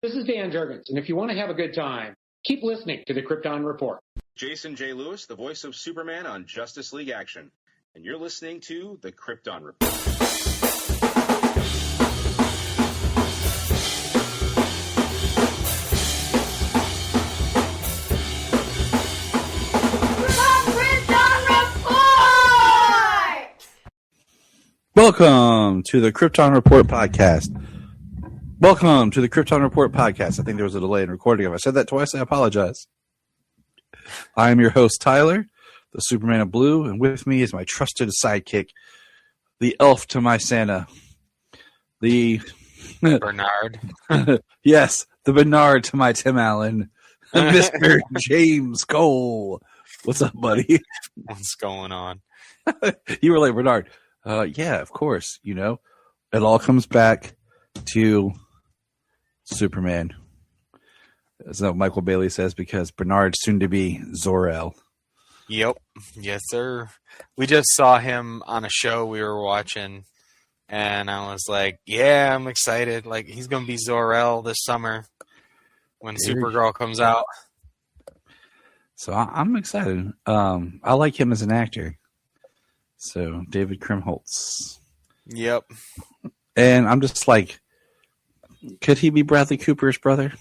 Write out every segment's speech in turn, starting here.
This is Dan Jurgens, and if you want to have a good time, keep listening to the Krypton Report. Jason J. Lewis, the voice of Superman on Justice League Action. And you're listening to the Krypton Report. Welcome to the Krypton Report podcast. Welcome to the Krypton Report podcast. I think there was a delay in recording. If I said that twice, I apologize. I am your host, Tyler, the Superman of Blue, and with me is my trusted sidekick, the elf to my Santa, the Bernard. Yes, the Bernard to my Tim Allen, Mr. James Cole. What's up, buddy? What's going on? You were like, Bernard. Yeah, of course. You know, it all comes back to Superman. That's what Michael Bailey says, because Bernard's soon to be Zor-El. Yep. Yes, sir. We just saw him on a show we were watching, and I was like, yeah, I'm excited. Like, he's going to be Zor-El this summer when Supergirl comes out. So I'm excited. I like him as an actor. So, David Krumholtz. Yep. And I'm just like, could he be Bradley Cooper's brother?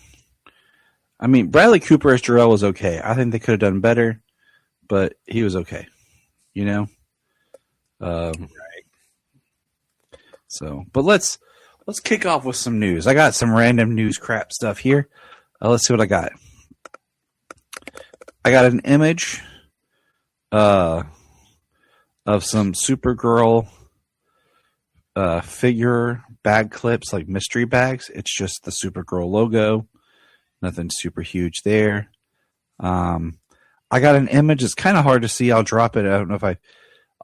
I mean, Bradley Cooper as Jor-El was okay. I think they could have done better, but he was okay. You know? Right. So, but let's kick off with some news. I got some random news crap stuff here. Let's see what I got. I got an image of some Supergirl figure bag clips, like mystery bags. It's just the Supergirl logo. Nothing super huge there. I got an image. It's kind of hard to see. I'll drop it. I don't know if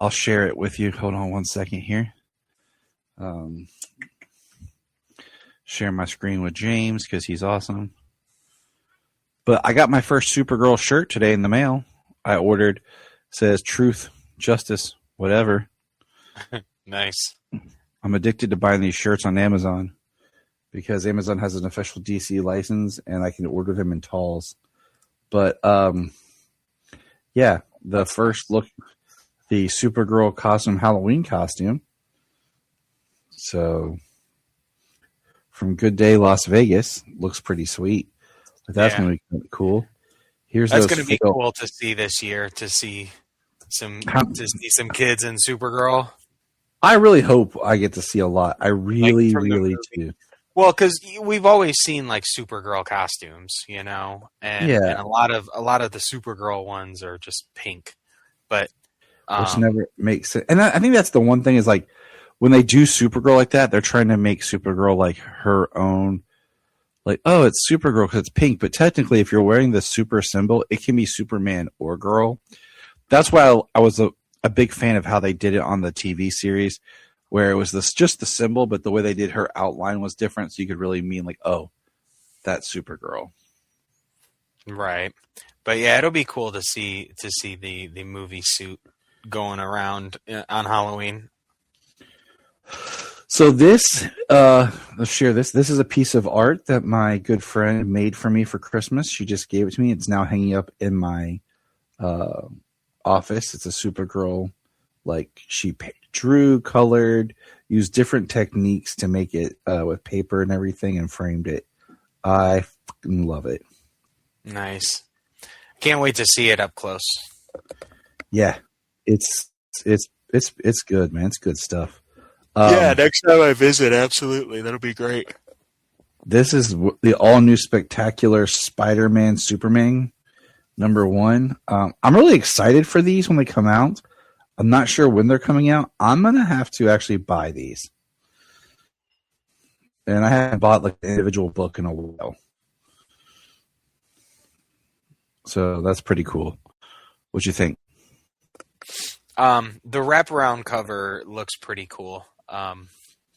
I'll share it with you. Hold on one second here. Share my screen with James because he's awesome. But I got my first Supergirl shirt today in the mail. I ordered. Says truth, justice, whatever. Nice. I'm addicted to buying these shirts on Amazon because Amazon has an official DC license and I can order them in talls. But yeah, the first look, the Supergirl costume, Halloween costume. So from Good Day Las Vegas, looks pretty sweet. But that's going to be cool. That's going to be cool to see this year, to see some kids in Supergirl. I really hope I get to see a lot. I really do. Well, because we've always seen like Supergirl costumes, you know, and a lot of the Supergirl ones are just pink, but which never makes sense. And I think that's the one thing is like when they do Supergirl like that, they're trying to make Supergirl like her own. Like, oh, it's Supergirl because it's pink, but technically, if you're wearing the super symbol, it can be Superman or girl. That's why I was a big fan of how they did it on the TV series, where it was just the symbol, but the way they did her outline was different, so you could really mean like, oh, that's Supergirl. Right. But yeah, it'll be cool to see the movie suit going around on Halloween. So this, let's share this. This is a piece of art that my good friend made for me for Christmas. She just gave it to me. It's now hanging up in my office. It's a Supergirl, like she drew, colored, used different techniques to make it with paper and everything, and framed it. I fucking love it. Nice. Can't wait to see it up close. Yeah, it's good, man. It's good stuff. Yeah, next time I visit, absolutely. That'll be great. This is the all-new spectacular Spider-Man Superman #1. I'm really excited for these when they come out. I'm not sure when they're coming out. I'm going to have to actually buy these. And I haven't bought like an individual book in a while. So that's pretty cool. What you think? The wraparound cover looks pretty cool.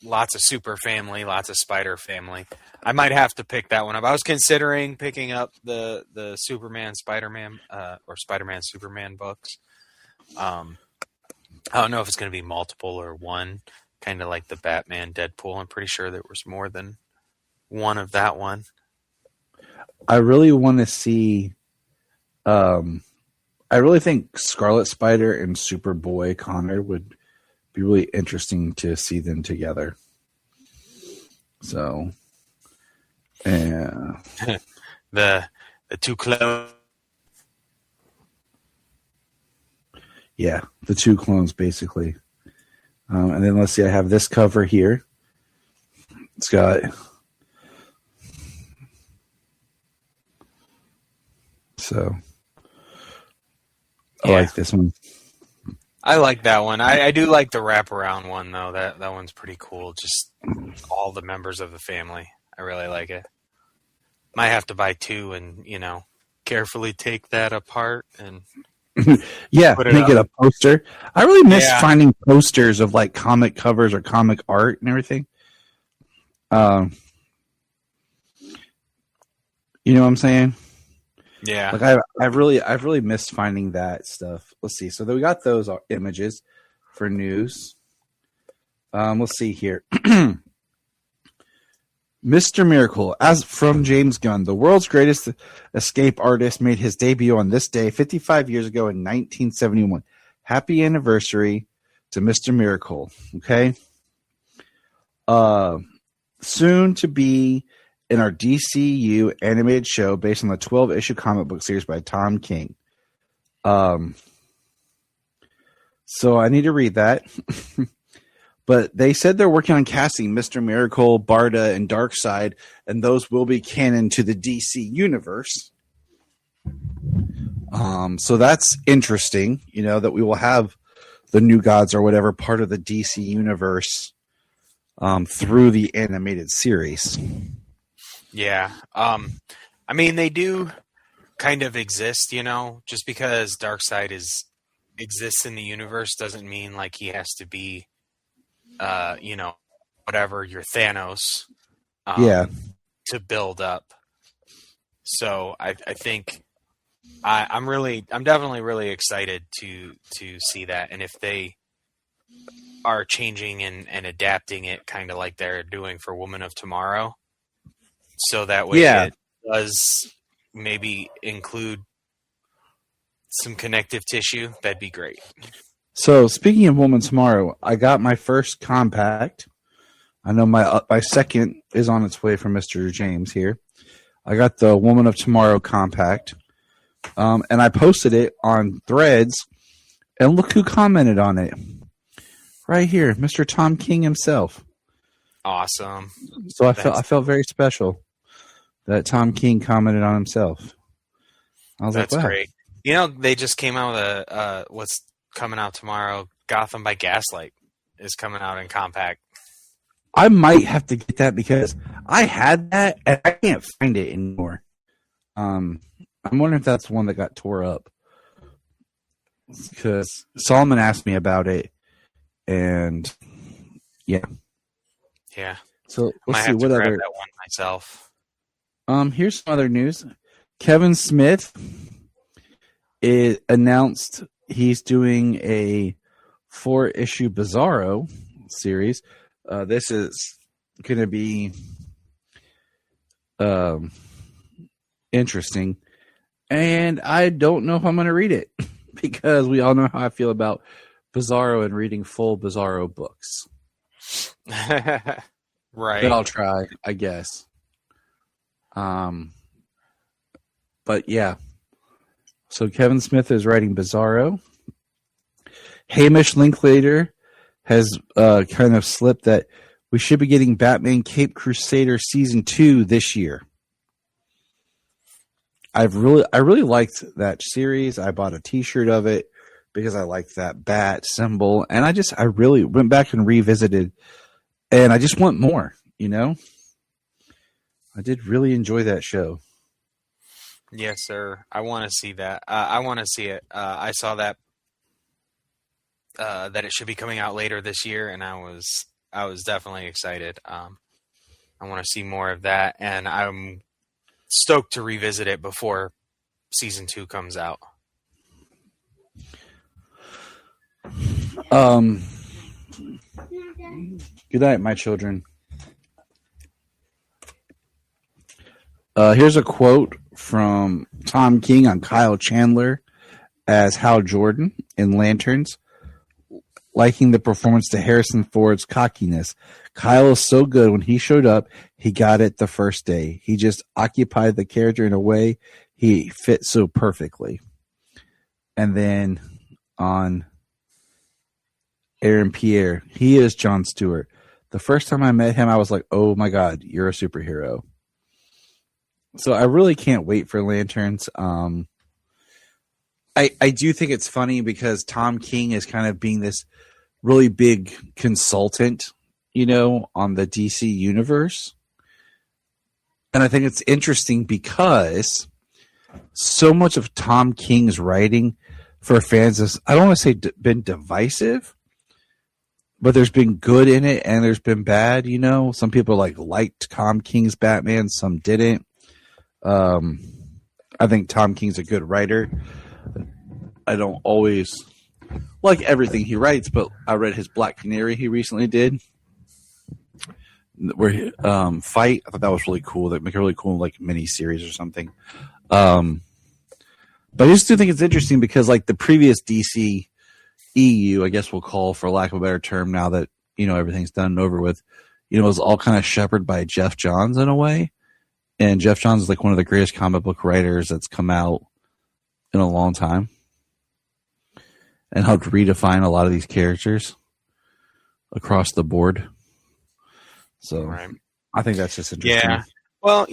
Lots of super family, lots of spider family. I might have to pick that one up. I was considering picking up the Superman, Spider-Man, or Spider-Man, Superman books. I don't know if it's going to be multiple or one, kind of like the Batman, Deadpool. I'm pretty sure there was more than one of that one. I really want to see. I really think Scarlet Spider and Superboy Connor would be really interesting to see them together. So, yeah, the two clones. yeah, the two clones basically. And then let's see, I have this cover here. It's got I like this one. I like that one. I do like the wraparound one though. That one's pretty cool. Just all the members of the family. I really like it. Might have to buy two and carefully take that apart and yeah, make it a poster. I really miss finding posters of like comic covers or comic art and everything. You know what I'm saying? Yeah. Like I've really missed finding that stuff. Let's see. So we got those images for news. Let's see here. Mr. Miracle, as from James Gunn, the world's greatest escape artist, made his debut on this day 55 years ago in 1971. Happy anniversary to Mr. Miracle. Okay. Soon to be in our DCU animated show based on the 12-issue comic book series by Tom King. So I need to read that. But they said they're working on casting Mr. Miracle, Barda, and Darkseid, and those will be canon to the DC universe. So that's interesting, that we will have the New Gods or whatever part of the DC universe through the animated series. Yeah. I mean, they do kind of exist, just because Darkseid exists in the universe doesn't mean like he has to be, whatever, your Thanos, to build up. So I think I'm definitely really excited to see that. And if they are changing and adapting it kind of like they're doing for Woman of Tomorrow, so that way it does maybe include some connective tissue, that'd be great. So speaking of Woman Tomorrow, I got my first compact. I know my second is on its way from Mr. James here. I got the Woman of Tomorrow compact, and I posted it on Threads, and look who commented on it. Right here, Mr. Tom King himself. Awesome. So I felt very special that Tom King commented on himself. I was like, wow. Great. They just came out with what's coming out tomorrow. Gotham by Gaslight is coming out in compact. I might have to get that because I had that and I can't find it anymore. I'm wondering if that's the one that got tore up. Because Solomon asked me about it, and yeah. So let's see what other. That one myself. Here's some other news. Kevin Smith announced he's doing a 4-issue Bizarro series. This is going to be interesting, and I don't know if I'm going to read it because we all know how I feel about Bizarro and reading full Bizarro books. Right. But I'll try, I guess. But yeah. So Kevin Smith is writing Bizarro. Hamish Linklater has kind of slipped that we should be getting Batman Cape Crusader Season 2 this year. I really liked that series. I bought a t-shirt of it because I liked that bat symbol. And I really went back and revisited, and I just want more, I did really enjoy that show. Yes, sir. I want to see that. I want to see it. I saw that it should be coming out later this year, and I was definitely excited. I want to see more of that, and I'm stoked to revisit it before season 2 comes out. Good night, my children. Here's a quote from Tom King on Kyle Chandler as Hal Jordan in Lanterns, liking the performance to Harrison Ford's cockiness. Kyle is so good. When he showed up, he got it the first day. He just occupied the character in a way he fit so perfectly. And then on Aaron Pierre, he is Jon Stewart. The first time I met him, I was like, oh my God, you're a superhero. So I really can't wait for Lanterns. I do think it's funny because Tom King is kind of being this really big consultant, on the DC universe. And I think it's interesting because so much of Tom King's writing for fans is, I don't want to say been divisive, but there's been good in it and there's been bad, Some people liked Tom King's Batman, some didn't. I think Tom King's a good writer. I don't always like everything he writes, but I read his Black Canary he recently did, where Fight. I thought that was really cool. That make a really cool mini series or something. But I just do think it's interesting because the previous DC EU, I guess we'll call for lack of a better term now that everything's done and over with, was all kind of shepherded by Jeff Johns in a way. And Jeff Johns is one of the greatest comic book writers that's come out in a long time and helped redefine a lot of these characters across the board. So right. I think that's just interesting. Yeah. Well,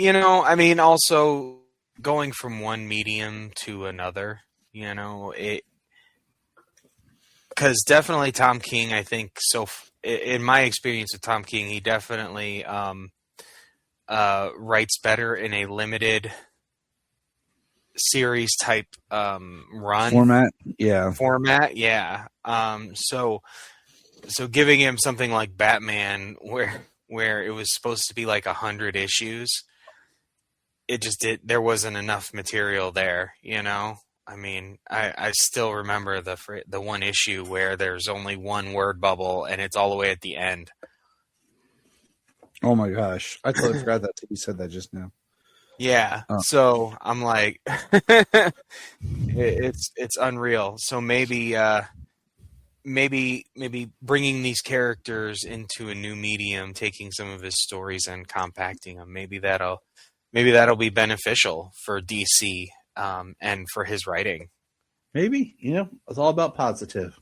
also going from one medium to another, because definitely Tom King, I think, in my experience with Tom King, he definitely writes better in a limited series type run format. Yeah. So giving him something like Batman, where it was supposed to be 100 issues, there wasn't enough material there. I still remember the one issue where there's only one word bubble and it's all the way at the end. Oh my gosh. I totally forgot that you said that just now. Yeah. So I'm like, it's unreal. So maybe bringing these characters into a new medium, taking some of his stories and compacting them, maybe that'll be beneficial for DC and for his writing. Maybe, it's all about positive.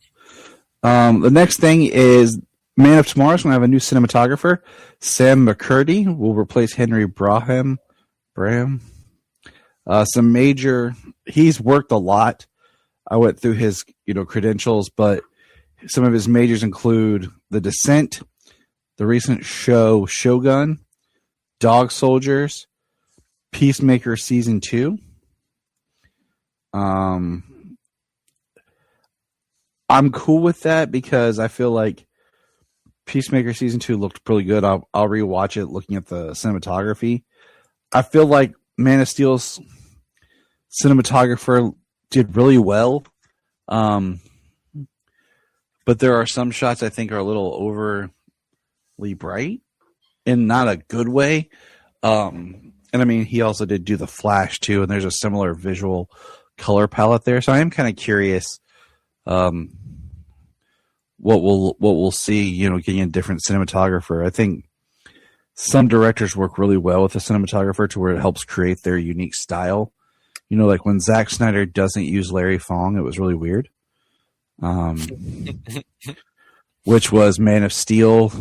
The next thing is Man of Tomorrow's going to have a new cinematographer. Sam McCurdy will replace Henry Braham. He's worked a lot. I went through his, credentials, but some of his majors include The Descent, the recent show Shogun, Dog Soldiers, Peacemaker Season 2. I'm cool with that because I feel like Peacemaker Season 2 looked pretty good. I'll rewatch it looking at the cinematography. I feel like Man of Steel's cinematographer did really well. But there are some shots I think are a little overly bright in not a good way. And he also did do The Flash too, and there's a similar visual color palette there. So I am kind of curious what we'll see, getting a different cinematographer. I think some directors work really well with a cinematographer to where it helps create their unique style. When Zack Snyder doesn't use Larry Fong, it was really weird. Which was Man of Steel.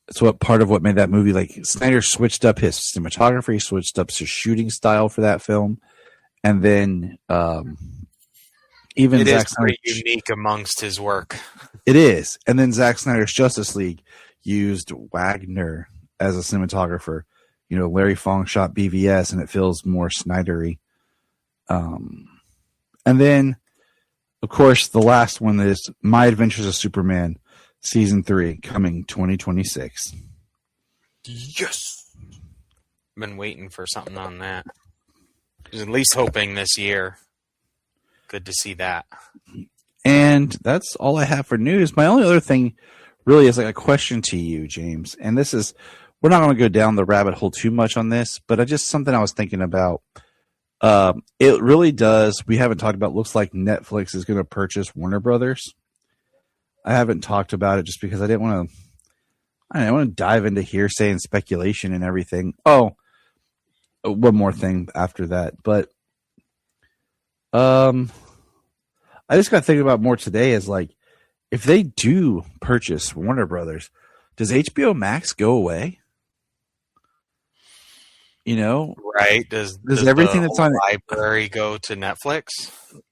It's part of what made that movie. Snyder switched up his cinematography, switched up his shooting style for that film. And then even it Zack is pretty unique amongst his work. It is. And then Zack Snyder's Justice League used Wagner as a cinematographer. Larry Fong shot BVS, and it feels more Snydery. And then, of course, the last one is My Adventures of Superman, Season 3, coming 2026. Yes! I've been waiting for something on that. At least hoping this year. Good to see that. And that's all I have for news. My only other thing really is a question to you, James. And this is we're not going to go down the rabbit hole too much on this, but just something I was thinking about. It really does. We haven't talked about. Looks like Netflix is going to purchase Warner Brothers. I haven't talked about it just because I didn't want to. I want to dive into hearsay and speculation and everything. Oh, one more thing after that, but I just got thinking about more today. Is like, if they do purchase Warner Brothers, does HBO Max go away? You know, right? Does everything the that's on library go to Netflix?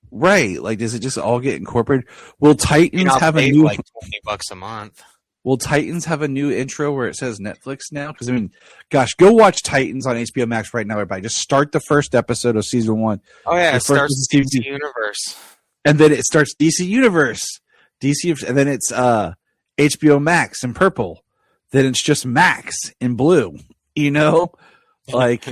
Right, like does it just all get incorporated? Will Titans have a new like $20 a month? Will Titans have a new intro where it says Netflix now? Because I mean, gosh, go watch Titans on HBO Max right now, everybody. Just start the first episode of season 1. Oh yeah, it starts DC Universe, and then it starts DC Universe, and then it's HBO Max in purple. Then it's just Max in blue. You know, like,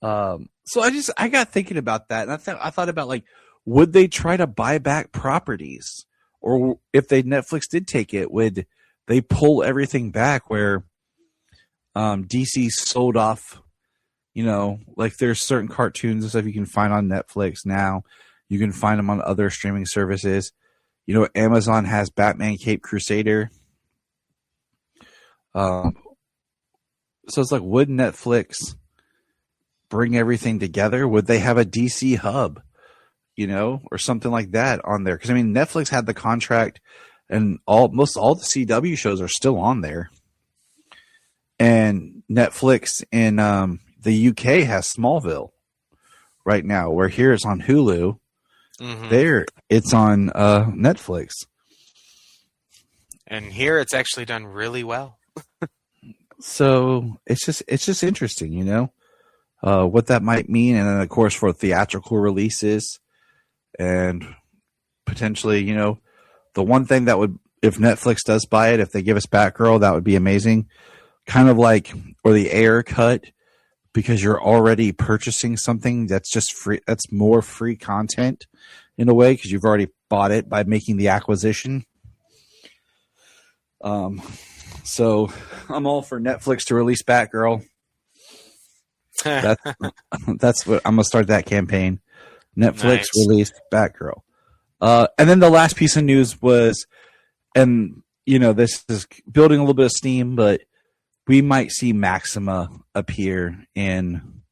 so I got thinking about that, and I thought about like, would they try to buy back properties? Or if Netflix did take it, would they pull everything back where DC sold off, you know, like there's certain cartoons and stuff you can find on Netflix now. You can find them on other streaming services. You know, Amazon has Batman Cape Crusader. So it's like, would Netflix bring everything together? Would they have a DC hub? You know, or something like that on there. Because I mean, Netflix had the contract, and almost all the CW shows are still on there. And Netflix in the UK has Smallville right now, where here it's on Hulu. Mm-hmm. There, it's on Netflix. And here, it's actually done really well. So it's just interesting, you know, what that might mean, and then of course for theatrical releases. And potentially, you know, the one thing that would, if Netflix does buy it, if they give us Batgirl, that would be amazing. Kind of like, or the Air cut, because you're already purchasing something that's just free, that's more free content in a way, because you've already bought it by making the acquisition. So I'm all for Netflix to release Batgirl. That's what I'm gonna start that campaign. Netflix released Batgirl. And then the last piece of news was, and you know, this is building a little bit of steam, but we might see Maxima appear in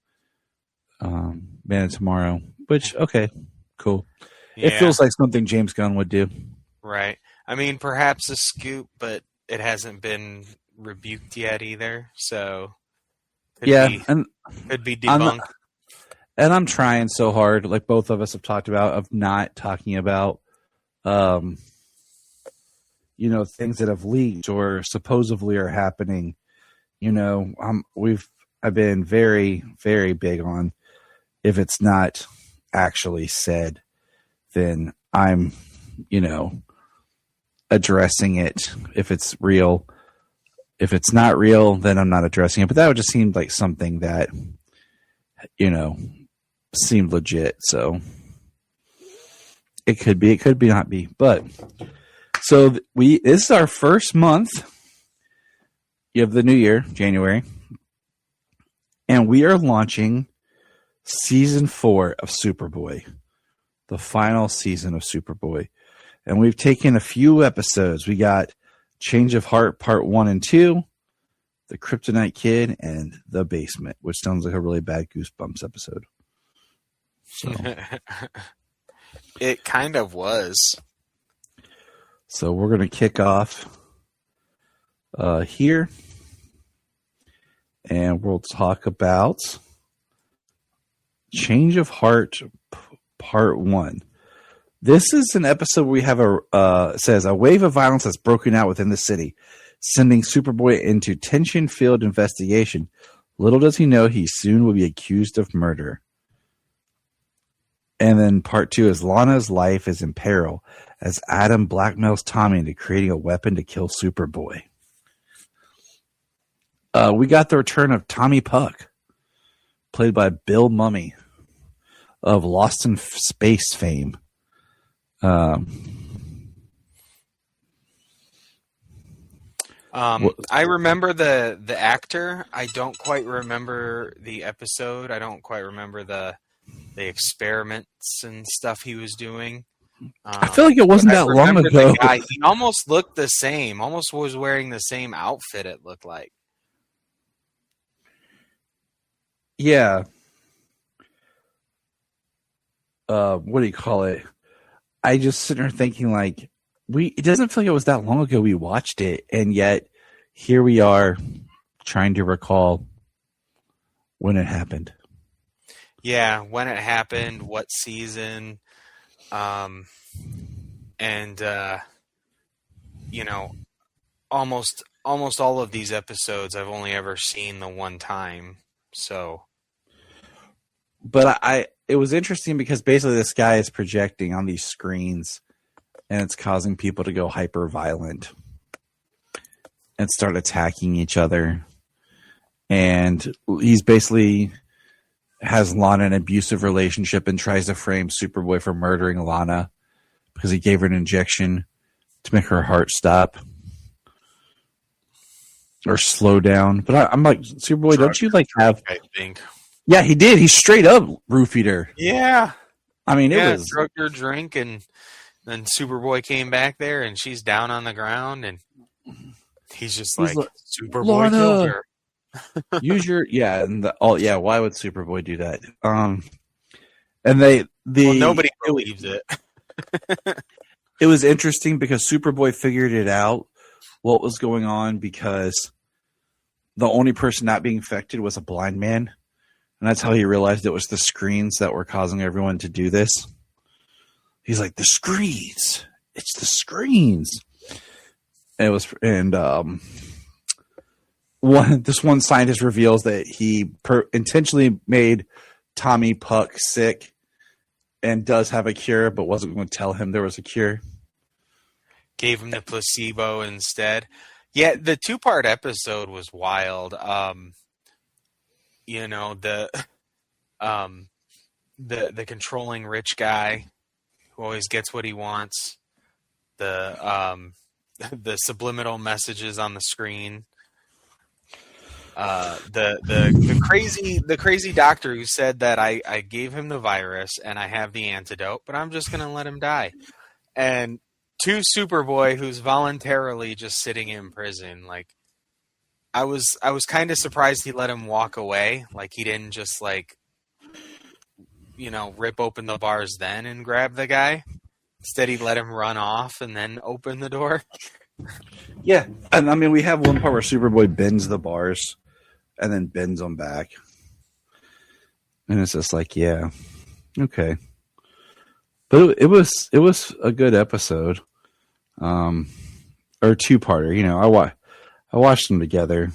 Man of Tomorrow, which, okay, cool. Yeah. It feels like something James Gunn would do. Right. I mean, perhaps a scoop, but it hasn't been rebuked yet either, so could be debunked. And I'm trying so hard, like both of us have talked about, of not talking about, you know, things that have leaked or supposedly are happening. You know, I've been very, very big on, if it's not actually said, then I'm, you know, addressing it if it's real. If it's not real, then I'm not addressing it. But that would just seem like something that, you know, seemed legit. So it could be not be. But so this is our first month of the new year, January, and we are launching season 4 of Superboy, the final season of Superboy. And we've taken a few episodes. We got Change of Heart Part 1 and 2, The Kryptonite Kid, and The Basement, which sounds like a really bad Goosebumps episode. So. It kind of was. So we're going to kick off here, and we'll talk about Change of Heart Part 1. This is an episode where we have says a wave of violence has broken out within the city, sending Superboy into tension-filled investigation. Little does he know he soon will be accused of murder. And then part 2 is Lana's life is in peril as Adam blackmails Tommy into creating a weapon to kill Superboy. We got the return of Tommy Puck, played by Bill Mummy of Lost in Space fame. I remember the actor. I don't quite remember the episode. I don't quite remember the experiments and stuff he was doing. I feel like it wasn't that long ago. The guy, he almost looked the same. Almost was wearing the same outfit. It looked like. Yeah. What do you call it? I just sit there thinking like it doesn't feel like it was that long ago we watched it, and yet here we are trying to recall when it happened. Yeah, when it happened, what season, and almost all of these episodes I've only ever seen the one time. So, but it was interesting because basically this guy is projecting on these screens, and it's causing people to go hyper violent and start attacking each other. And he's basically has Lana in an abusive relationship and tries to frame Superboy for murdering Lana because he gave her an injection to make her heart stop or slow down. But I'm like, Superboy, don't you like have? I think. Yeah, he did. He straight up roofied her. Yeah. I mean, it was drugged her drink, and then Superboy came back there, and she's down on the ground, and he's just like, Superboy Lana, killed her. Use your why would Superboy do that? And nobody believes it. It was interesting because Superboy figured it out what was going on because the only person not being affected was a blind man, and that's how he realized it was the screens that were causing everyone to do this. He's like, the screens, it's the screens. And this one scientist reveals that he intentionally made Tommy Puck sick and does have a cure, but wasn't going to tell him there was a cure. Gave him the placebo instead. Yeah, the 2-part episode was wild. The controlling rich guy who always gets what he wants. The subliminal messages on the screen. The crazy doctor who said that I gave him the virus and I have the antidote, but I'm just gonna let him die. And Superboy who's voluntarily just sitting in prison. Like I was kind of surprised he let him walk away. Like he didn't just rip open the bars then and grab the guy. Instead he let him run off and then open the door. Yeah, and I mean we have one part where Superboy bends the bars and then bends them back, and it's just like, yeah, okay. But it was a good episode, or 2-parter. I watched them together.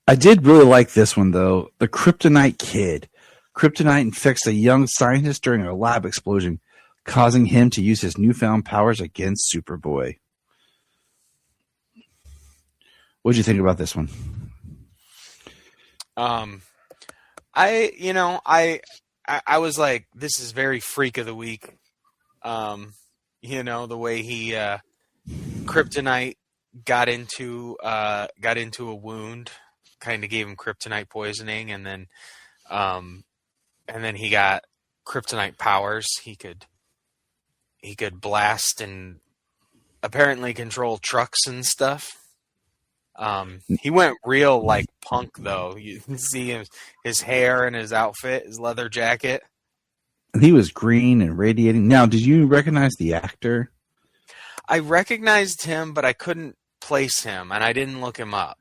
I did really like this one though. The Kryptonite Kid. Kryptonite infects a young scientist during a lab explosion, causing him to use his newfound powers against Superboy. What did you think about this one? I was like, this is very freak of the week. The way he Kryptonite got into a wound, kind of gave him kryptonite poisoning, and then he got kryptonite powers. He could blast and apparently control trucks and stuff. He went real like punk though. You can see his hair and his outfit, his leather jacket. He was green and radiating. Now, did you recognize the actor? I recognized him, but I couldn't place him, and I didn't look him up.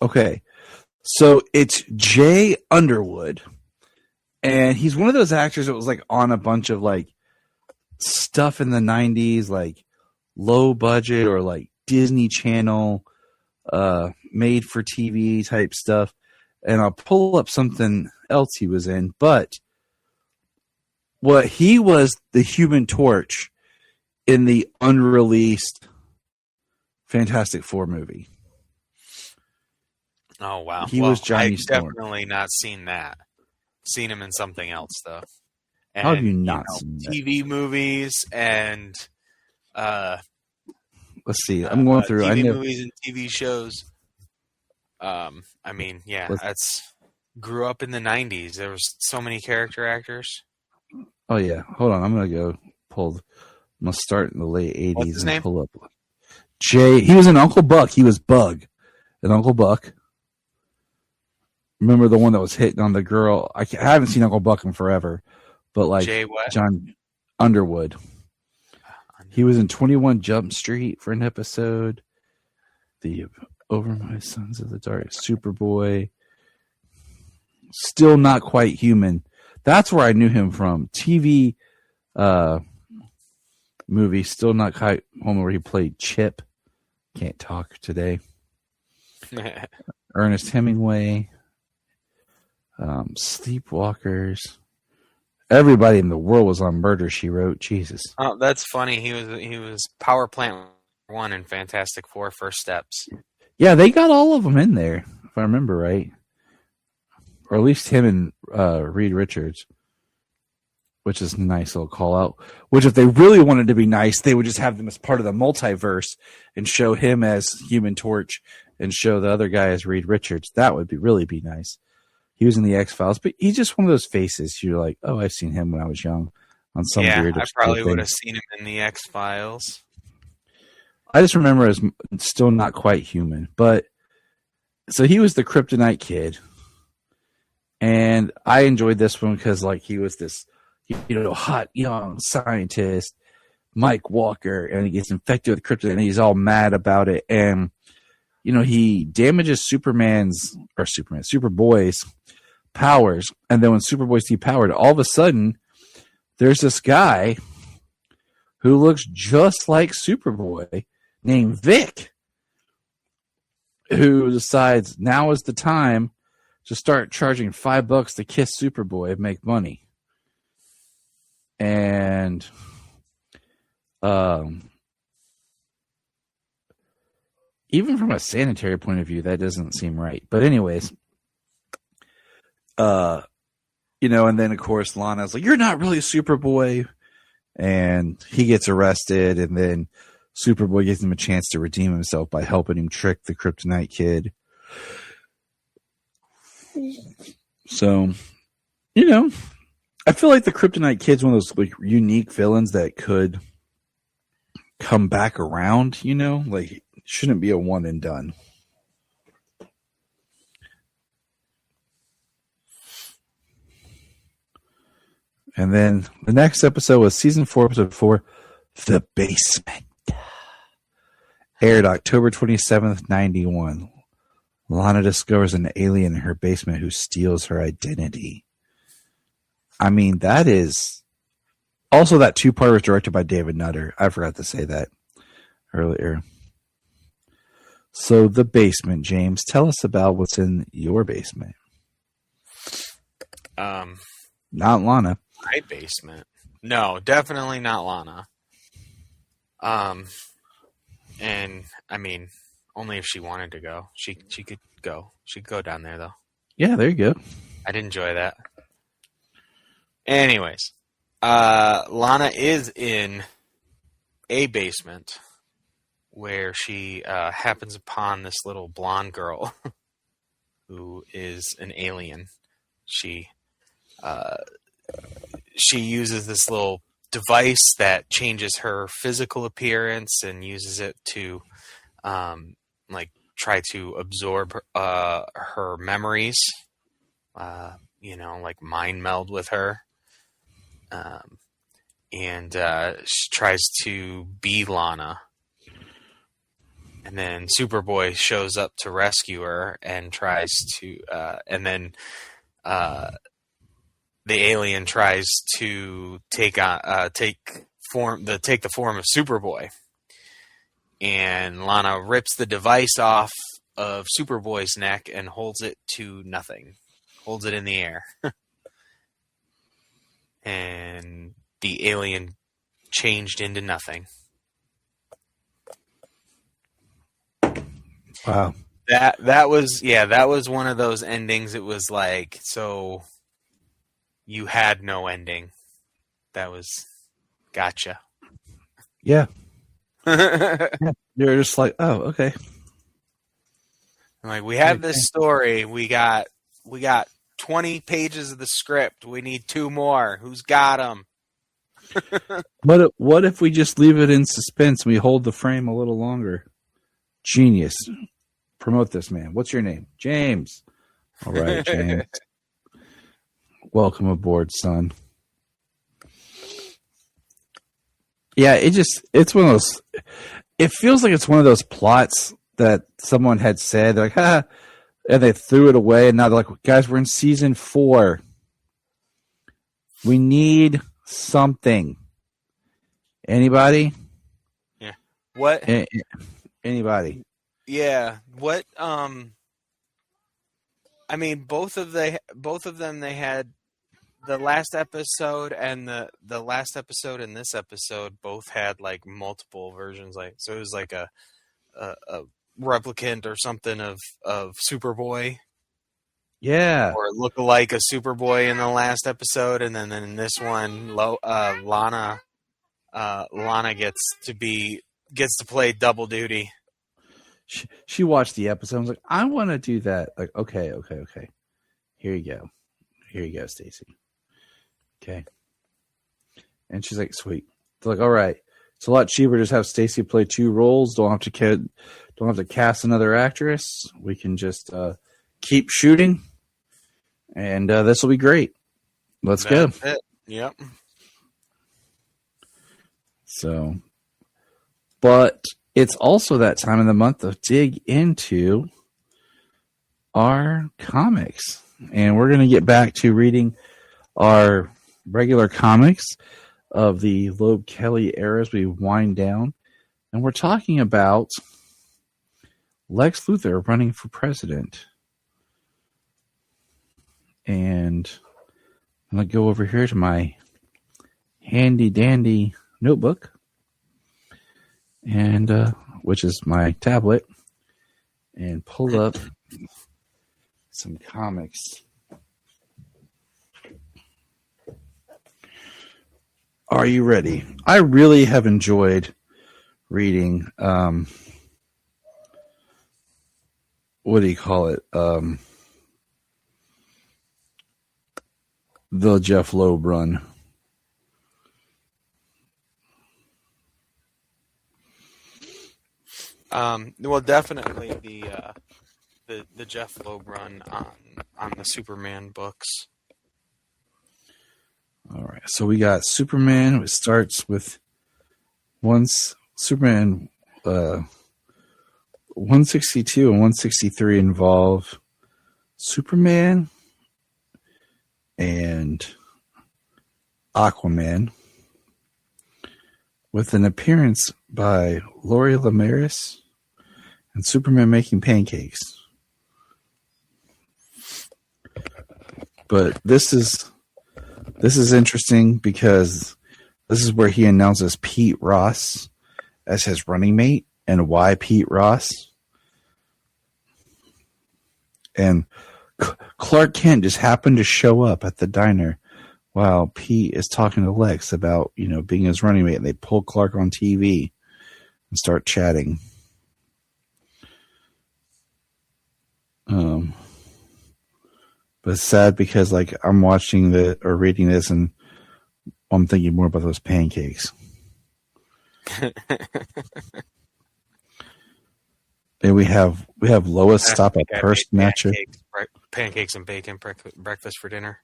Okay. So it's Jay Underwood, and he's one of those actors that was like on a bunch of like stuff in the 90s, like low budget or like Disney Channel made for TV type stuff. And I'll pull up something else he was in, but he was the Human Torch in the unreleased Fantastic Four movie. Oh wow! He was Johnny Storm. I've definitely not seen that. Seen him in something else though. And, how have you not seen that? TV movies and let's see. I'm going through. I TV know. movies and TV shows. I mean, yeah, that's grew up in the 90s. There was so many character actors. Oh yeah, hold on. I'm gonna go pull. I'm gonna start in the late 80s What's his and name? pull up. Jay. He was in Uncle Buck. He was Bug in Uncle Buck. Remember the one that was hitting on the girl? I haven't seen Uncle Buck in forever, but like Jay what? John Underwood. He was in 21 Jump Street for an episode. The Over My Sons of the Dark, Superboy. Still Not Quite Human. That's where I knew him from. TV movie, Still Not Quite Human, where he played Chip. Can't talk today. Ernest Hemingway. Sleepwalkers. Everybody in the world was on Murder, She Wrote. Jesus. Oh, that's funny. He was Power Plant 1 in Fantastic Four: First Steps. Yeah, they got all of them in there, if I remember right. Or at least him and Reed Richards, which is a nice little call out. Which, if they really wanted to be nice, they would just have them as part of the multiverse and show him as Human Torch and show the other guy as Reed Richards. That would really be nice. He was in the X-Files, but he's just one of those faces. You're like, oh, I've seen him when I was young on some weird. I probably would have seen him in the X-Files. I just remember as Still Not Quite Human. But so he was the Kryptonite kid. And I enjoyed this one because like he was this, hot young scientist, Mike Walker, and he gets infected with kryptonite and he's all mad about it. And he damages Superboy's powers. And then when Superboy's depowered, all of a sudden, there's this guy who looks just like Superboy named Vic, who decides now is the time to start charging $5 to kiss Superboy and make money. And even from a sanitary point of view, that doesn't seem right. But anyways, and then of course Lana's like, "You're not really Superboy," and he gets arrested, and then Superboy gives him a chance to redeem himself by helping him trick the Kryptonite kid. So, I feel like the Kryptonite kid's one of those like unique villains that could come back around, like shouldn't be a one and done. And then the next episode was season 4, episode 4, The Basement. Aired October 27th, 91. Lana discovers an alien in her basement who steals her identity. I mean, that is... Also, that 2-part was directed by David Nutter. I forgot to say that earlier. So, The Basement, James. Tell us about what's in your basement. Not Lana. My basement. No, definitely not Lana. And I mean, only if she wanted to go. She could go. She could go down there though. Yeah, there you go. I'd enjoy that. Anyways, Lana is in a basement where she happens upon this little blonde girl who is an alien. She uses this little device that changes her physical appearance and uses it to try to absorb her memories, like mind meld with her. And she tries to be Lana. And then Superboy shows up to rescue her and tries to, the alien tries to take the form of Superboy, and Lana rips the device off of Superboy's neck and holds it to nothing, holds it in the air, and the alien changed into nothing. Wow. That was one of those endings. It was like, so you had no ending. That was gotcha. Yeah. You're just like, oh, okay. Like, we have this story. We got 20 pages of the script. We need 2 more. Who's got them? What if we just leave it in suspense and we hold the frame a little longer? Genius. Promote this man. What's your name? James. All right, James. Welcome aboard, son. Yeah, it's one of those, it feels like it's one of those plots that someone had said, like, and they threw it away, and now they're like, guys, we're in season 4. We need something. Anybody? Yeah. What? Anybody? Yeah. What? I mean, both of them, they had the last episode and the last episode and this episode both had like multiple versions. Like, so it was like a replicant or something of Superboy. Yeah. Or look-alike a Superboy in the last episode, and then in this one, Lana gets to play double duty. She watched the episode and was like, I want to do that. Like, okay. Here you go, Stacy. Okay. And she's like, sweet. They're like, all right. It's a lot cheaper to just have Stacy play 2 roles. Don't have to cast another actress. We can just keep shooting, and this will be great. Let's go. It. Yep. So, but it's also that time of the month to dig into our comics, and we're going to get back to reading our regular comics of the Loeb Kelly era as we wind down, and we're talking about Lex Luthor running for president. And I'm going to go over here to my handy dandy notebook, and which is my tablet, and pull up some comics. Are you ready? I really have enjoyed reading what do you call it? The Jeff Loeb run. Well, definitely the Jeff Loeb run on the Superman books. All right, so we got Superman. It starts with Superman 162 and 163 involve Superman and Aquaman, with an appearance by Lori Lemaris and Superman making pancakes. But this is interesting because this is where he announces Pete Ross as his running mate, and why Pete Ross. And Clark Kent just happened to show up at the diner while Pete is talking to Lex about, being his running mate, and they pull Clark on TV and start chatting. But it's sad because I'm watching reading this, and I'm thinking more about those pancakes. And we have Lois stop at Hearst Matcher. Pancakes and bacon breakfast for dinner.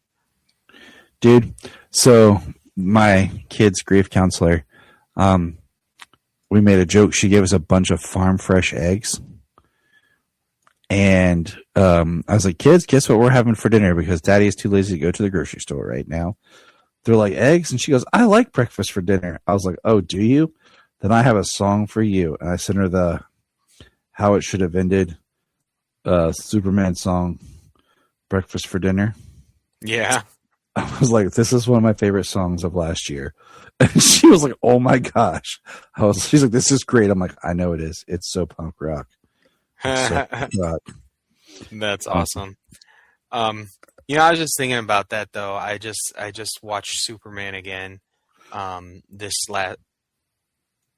Dude, so my kid's grief counselor, we made a joke. She gave us a bunch of farm fresh eggs. And I was like, kids, guess what we're having for dinner? Because Daddy is too lazy to go to the grocery store right now. They're like, eggs? And she goes, I like breakfast for dinner. I was like, oh, do you? Then I have a song for you. And I sent her the How It Should Have Ended Superman song, Breakfast for Dinner. Yeah. I was like, this is one of my favorite songs of last year. And she was like, oh my gosh. She's like, this is great. I'm like, I know it is. It's so punk rock. So punk rock. That's awesome. I was just thinking about that though. I just watched Superman again.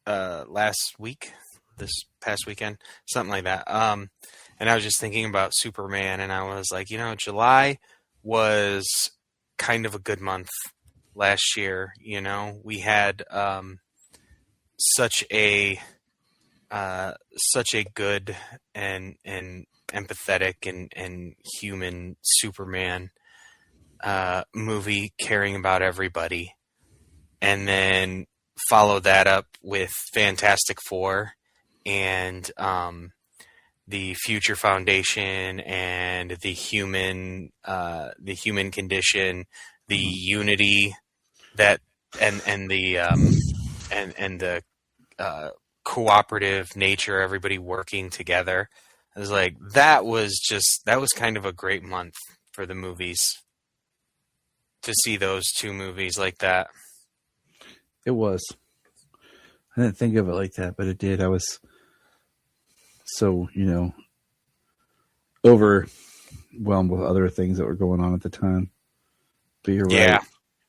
last week, this past weekend, something like that. And I was just thinking about Superman, and I was like, July was kind of a good month last year. We had such a good and empathetic and human Superman movie caring about everybody, and then follow that up with Fantastic Four and the Future Foundation and the human condition, the unity that and the cooperative nature, everybody working together. I was like, that was kind of a great month for the movies, to see those two movies like that. It was. I didn't think of it like that, but it did. I was so, overwhelmed with other things that were going on at the time. But you're right. Yeah.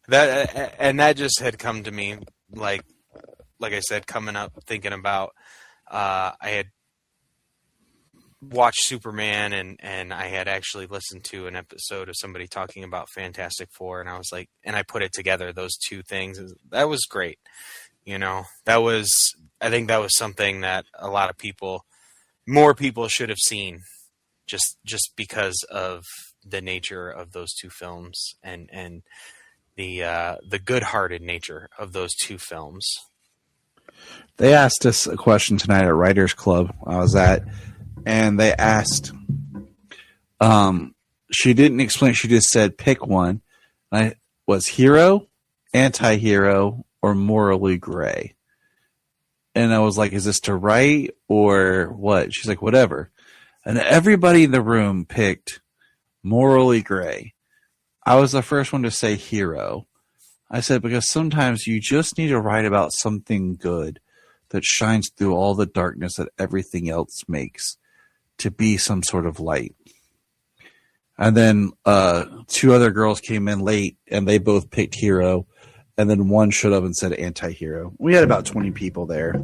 That just had come to me, like I said, coming up, thinking about, I had watched Superman and I had actually listened to an episode of somebody talking about Fantastic Four, and I was like, and I put it together, those two things. That was great. I think that was something that a lot of more people should have seen, just because of the nature of those two films and the good-hearted nature of those two films. They asked us a question tonight at Writers Club I was at, and they asked, she didn't explain, she just said pick one. Was hero, anti-hero, or morally gray? And I was like, is this to write or what? She's like, whatever. And everybody in the room picked morally gray. I was the first one to say hero. I said, because sometimes you just need to write about something good that shines through all the darkness that everything else makes to be some sort of light. And then two other girls came in late, and they both picked hero. And then one showed up and said anti-hero. We had about 20 people there.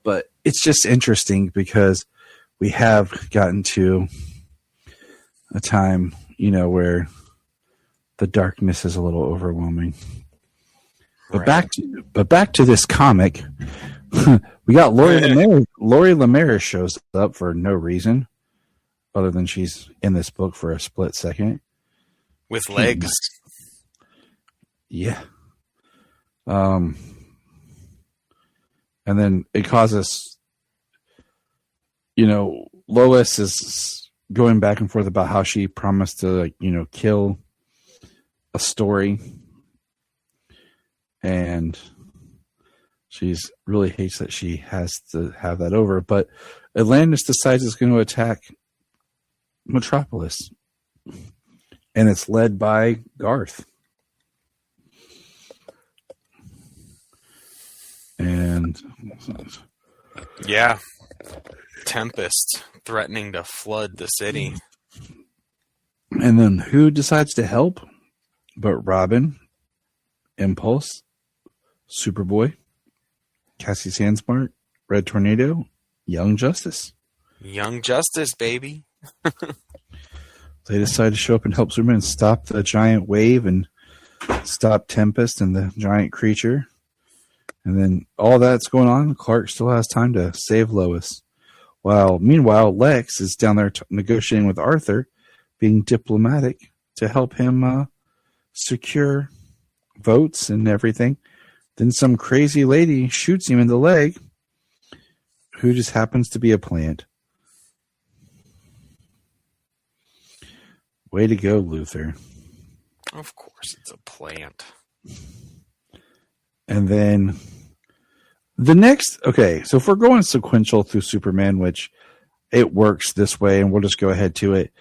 But it's just interesting because we have gotten to a time, where the darkness is a little overwhelming. But right. back to this comic. We got Lori Lemaire. Lori Lemaire shows up for no reason other than she's in this book for a split second. With legs. Yeah. And then it causes, Lois is going back and forth about how she promised to, kill a story. And she's really hates that she has to have that over. But Atlantis decides it's going to attack Metropolis. And it's led by Garth. And yeah, Tempest threatening to flood the city. And then who decides to help but Robin, Impulse, Superboy, Cassie Sandsmark, Red Tornado, Young Justice. Young Justice, baby. They decide to show up and help Superman stop the giant wave and stop Tempest and the giant creature. And then all that's going on, Clark still has time to save Lois. Meanwhile, Lex is down there negotiating with Arthur, being diplomatic to help him secure votes and everything. Then some crazy lady shoots him in the leg, who just happens to be a plant. Way to go, Luther. Of course, it's a plant. And then the next, okay, so if we're going sequential through Superman, which it works this way, and we'll just go ahead to it.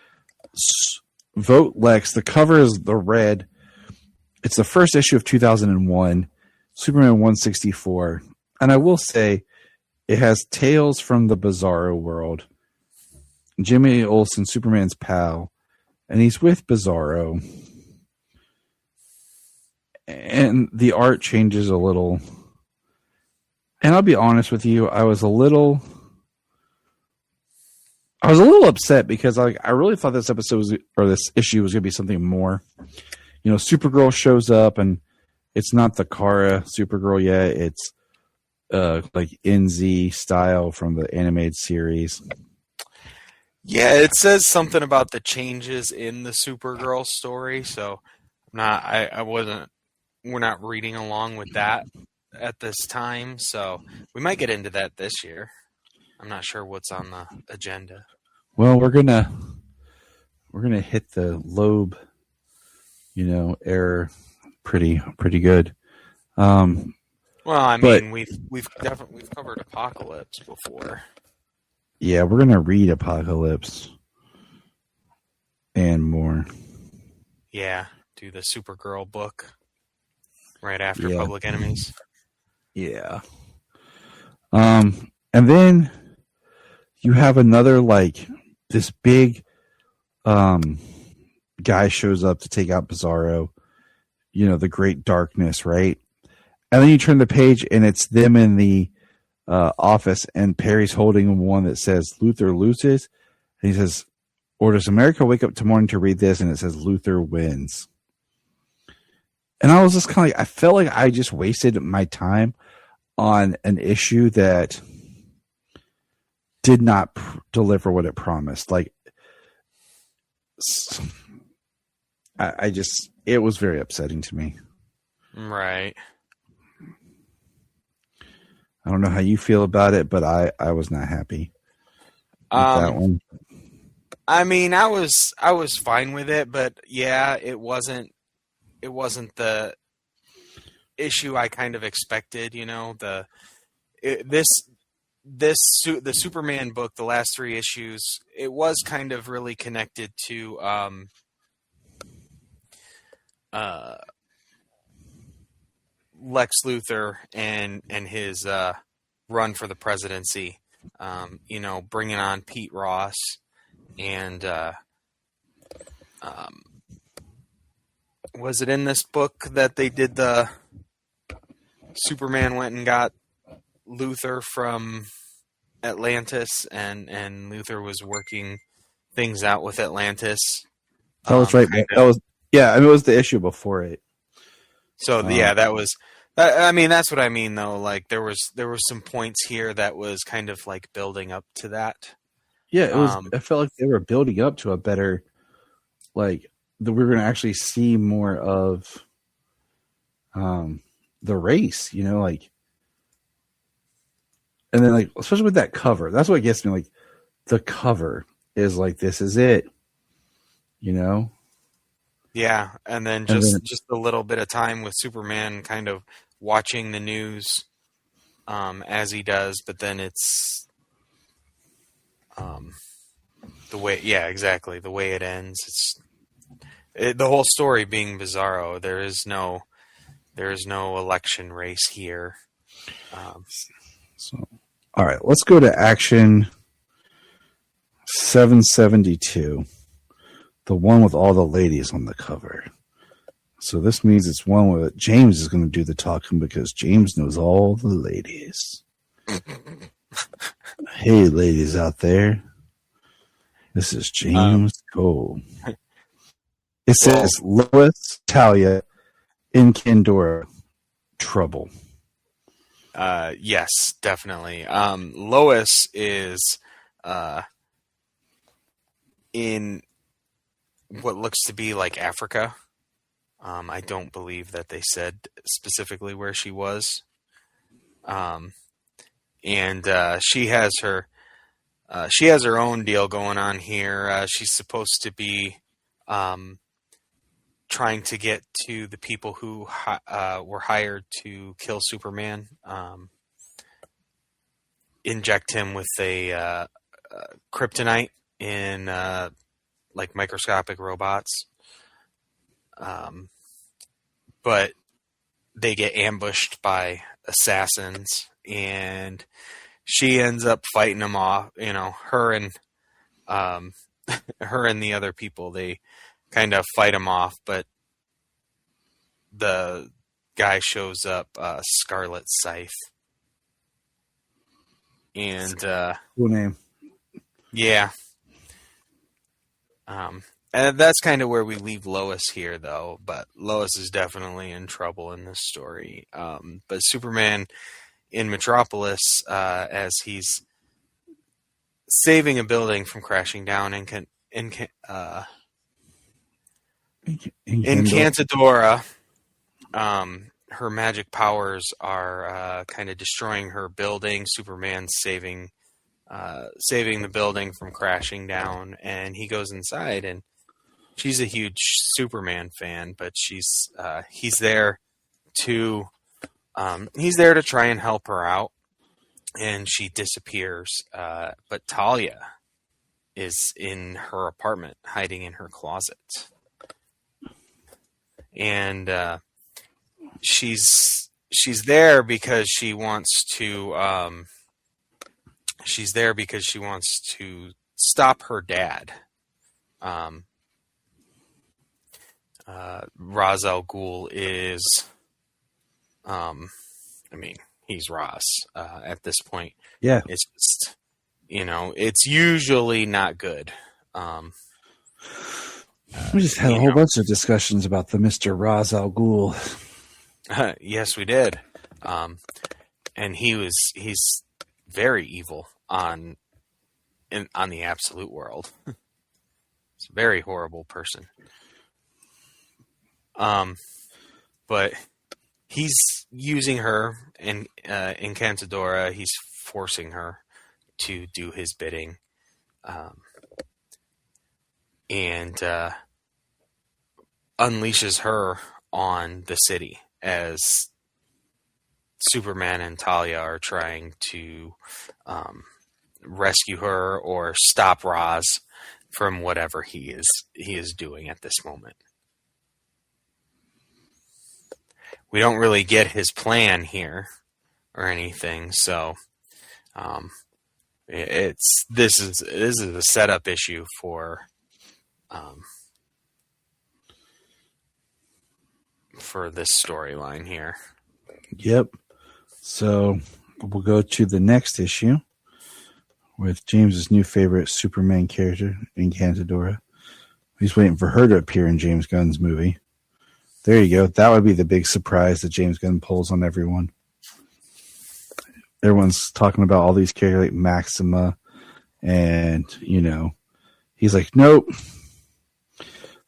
Vote Lex. The cover is the red. It's the first issue of 2001, Superman 164. And I will say it has Tales from the Bizarro world. Jimmy Olsen, Superman's pal, and he's with Bizarro. And the art changes a little. And I'll be honest with you, I was a little upset because I really thought this this issue was going to be something more. Supergirl shows up and it's not the Kara Supergirl yet. It's like NZ style from the animated series. Yeah, it says something about the changes in the Supergirl story, so we're not reading along with that at this time, so we might get into that this year. I'm not sure what's on the agenda. Well, we're gonna hit the Loeb, error pretty good. Well, I mean, we've covered Apocalypse before. Yeah, we're gonna read Apocalypse and more. Yeah, do the Supergirl book right after Public Enemies. Yeah. And then you have another this big guy shows up to take out Bizarro. The Great Darkness, right? And then you turn the page and it's them in the office, and Perry's holding one that says Luthor loses, and he says, "Or does America wake up tomorrow to read this?" And it says Luthor wins. And I was just kind of I felt like I just wasted my time on an issue that did not deliver what it promised. It was very upsetting to me. Right. I don't know how you feel about it, but I was not happy with that one. I mean, I was fine with it, but yeah, it wasn't the issue I kind of expected. The Superman book, the last 3 issues, it was kind of really connected to Lex Luthor and his run for the presidency. Bringing on Pete Ross and was it in this book that they did the Superman went and got Luthor from Atlantis and Luthor was working things out with Atlantis? That was right. That was it was the issue before it. So that was. I mean, that's what I mean, though. There were some points here that was kind of building up to that. Yeah, it was. I felt like they were building up to a better, that we were going to actually see more of, the race. And then especially with that cover, that's what gets me. The cover is this is it. Yeah, and then just a little bit of time with Superman kind of watching the news as he does, but then it's the way the way it ends. It's the whole story being Bizarro. There is no election race here. So, all right, let's go to Action 772. The one with all the ladies on the cover. So this means it's one where James is going to do the talking because James knows all the ladies. Hey, ladies out there. This is James Cole. It says Lois, Talia, in Kendora, trouble. Yes, definitely. Lois is in what looks to be Africa. I don't believe that they said specifically where she was. And she has her own deal going on here. She's supposed to be trying to get to the people who were hired to kill Superman, inject him with a kryptonite in microscopic robots. But they get ambushed by assassins, and she ends up fighting them off. Her and the other people, they kind of fight them off, but the guy shows up, Scarlet Scythe, And Cool name. yeah. And that's kind of where we leave Lois here, though. But Lois is definitely in trouble in this story. But Superman in Metropolis, as he's saving a building from crashing down in Cantadora, her magic powers are kind of destroying her building. Superman's saving the building from crashing down, and he goes inside, and she's a huge Superman fan, but he's there to try and help her out, and she disappears. But Talia is in her apartment, hiding in her closet, and she's there because she wants to. She's there because she wants to stop her dad. Ra's al Ghul is, he's Ra's at this point. Yeah. It's just, it's usually not good. We just had a whole bunch of discussions about the Mr. Ra's al Ghul. Yes, we did. And he's very evil on the absolute world. He's a very horrible person. But he's using her in Cantadora. He's forcing her to do his bidding. And unleashes her on the city as Superman and Talia are trying to rescue her or stop Ra's from whatever he is doing at this moment. We don't really get his plan here or anything, so this is a setup issue for this storyline here. Yep. So we'll go to the next issue with James's new favorite Superman character, Encantadora. He's waiting for her to appear in James Gunn's movie. There you go. That would be the big surprise that James Gunn pulls on everyone. Everyone's talking about all these characters like Maxima, and he's like, nope.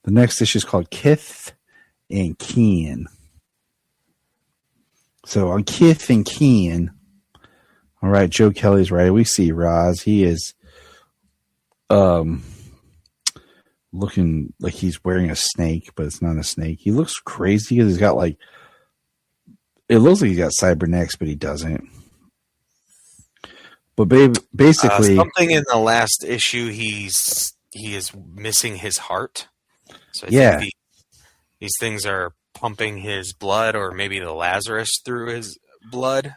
The next issue is called Kith and Keen. So on Kith and Keen, all right, Joe Kelly's right. We see Ra's. He is looking like he's wearing a snake, but it's not a snake. He looks crazy because he's got it looks like he's got cybernetics, but he doesn't. But basically, something in the last issue, he is missing his heart. So I think these things are pumping his blood, or maybe the Lazarus through his blood.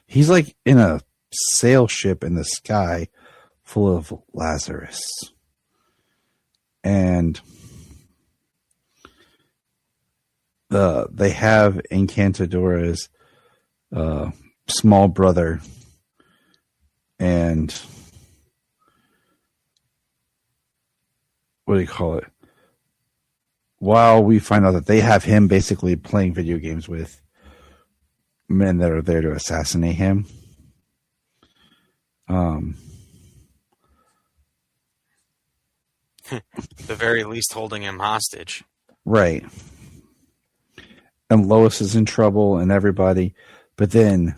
He's like in a sail ship in the sky full of Lazarus. And they have Encantadora's small brother, and what do you call it? While we find out that they have him basically playing video games with men that are there to assassinate him. The very least holding him hostage. Right. And Lois is in trouble and everybody. But then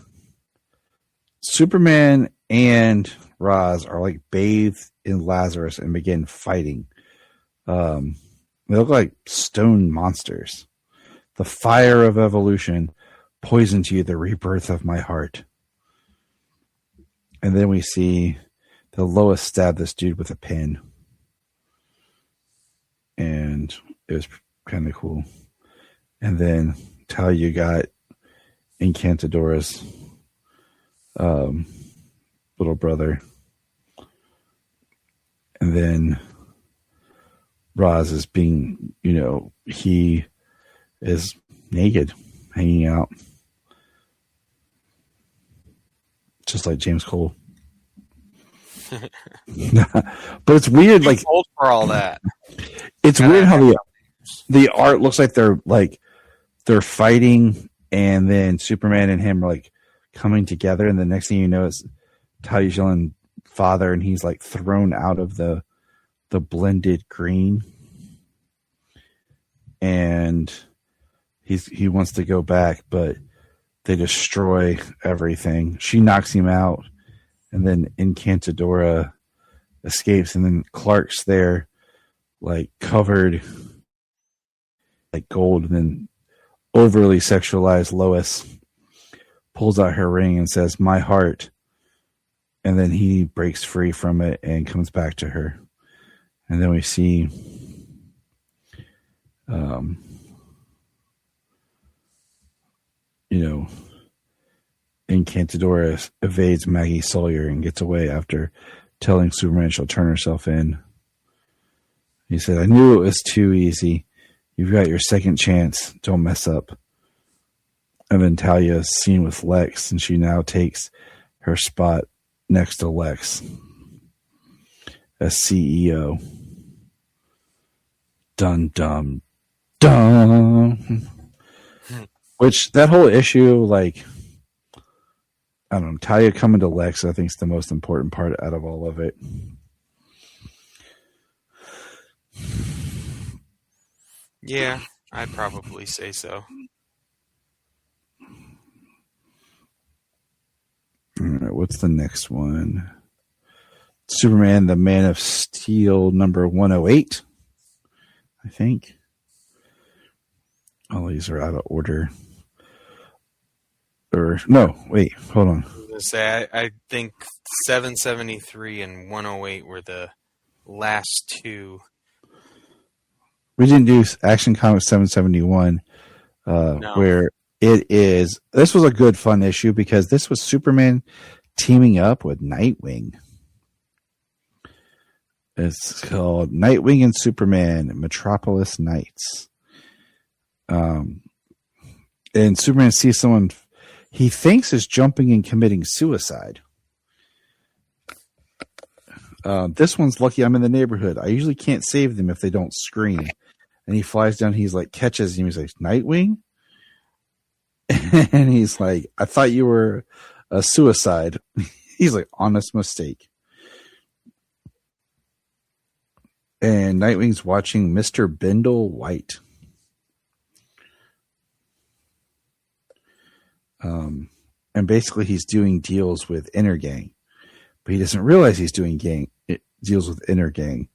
Superman and Ra's are like bathed in Lazarus and begin fighting. They look like stone monsters. The fire of evolution poisoned you, the rebirth of my heart. And then we see the Lois stab this dude with a pin. And it was kind of cool. And then Talia got Encantadora's little brother. And then Ra's is being, he is naked, hanging out. just like James Cole. But it's weird, like old for all that. It's weird how the art looks like they're fighting, and then Superman and him are like coming together, and the next thing you know, it's Talia Shillen's father, and he's like thrown out of the blended green, and he wants to go back, but they destroy everything. She knocks him out, and then Encantadora escapes, and then Clark's there, like covered like gold, and then overly sexualized Lois pulls out her ring and says, "My heart," and then he breaks free from it and comes back to her, and then we see Encantadora evades Maggie Sawyer and gets away after telling Superman she'll turn herself in. He said, "I knew it was too easy. You've got your second chance. Don't mess up." And then Talia is seen with Lex, and she now takes her spot next to Lex as CEO. Dun, dun, dun. Which, that whole issue, like, I don't know, Talia coming to Lex, I think, is the most important part out of all of it. Yeah, I'd probably say so. All right, what's the next one? Superman, the Man of Steel, number 108, I think. All these are out of order. Or, no, wait, hold on. I think 773 and 108 were the last two. We didn't do Action Comics 771, No. where it is. This was a good, fun issue because this was Superman teaming up with Nightwing. It's called Nightwing and Superman, Metropolis Nights. And Superman sees someone he thinks is jumping and committing suicide. This one's lucky I'm in the neighborhood. I usually can't save them if they don't scream. And he flies down. He's like, catches him. He's like, Nightwing? And he's like, I thought you were a suicide. He's like, honest mistake. And Nightwing's watching Mr. Bindle White. And basically he's doing deals with Intergang. But he doesn't realize he's doing deals with Intergang.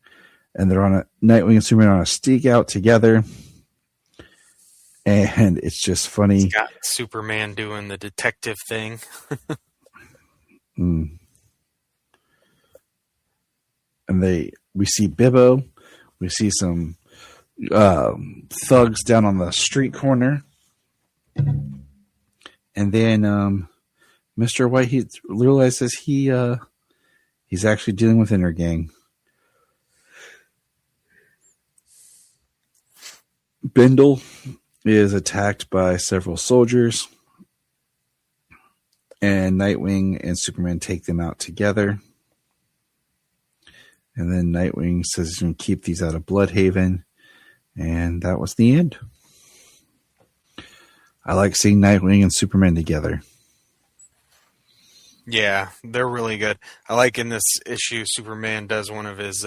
And they're on Nightwing and Superman on a sneak out together. And it's just funny. It's got Superman doing the detective thing. And we see Bibbo. We see some thugs down on the street corner. And then Mr. White, he realizes he's actually dealing with Intergang. Bindle is attacked by several soldiers, and Nightwing and Superman take them out together. And then Nightwing says he's going to keep these out of Bloodhaven, and that was the end. I like seeing Nightwing and Superman together. Yeah, they're really good. I like in this issue, Superman does one of his,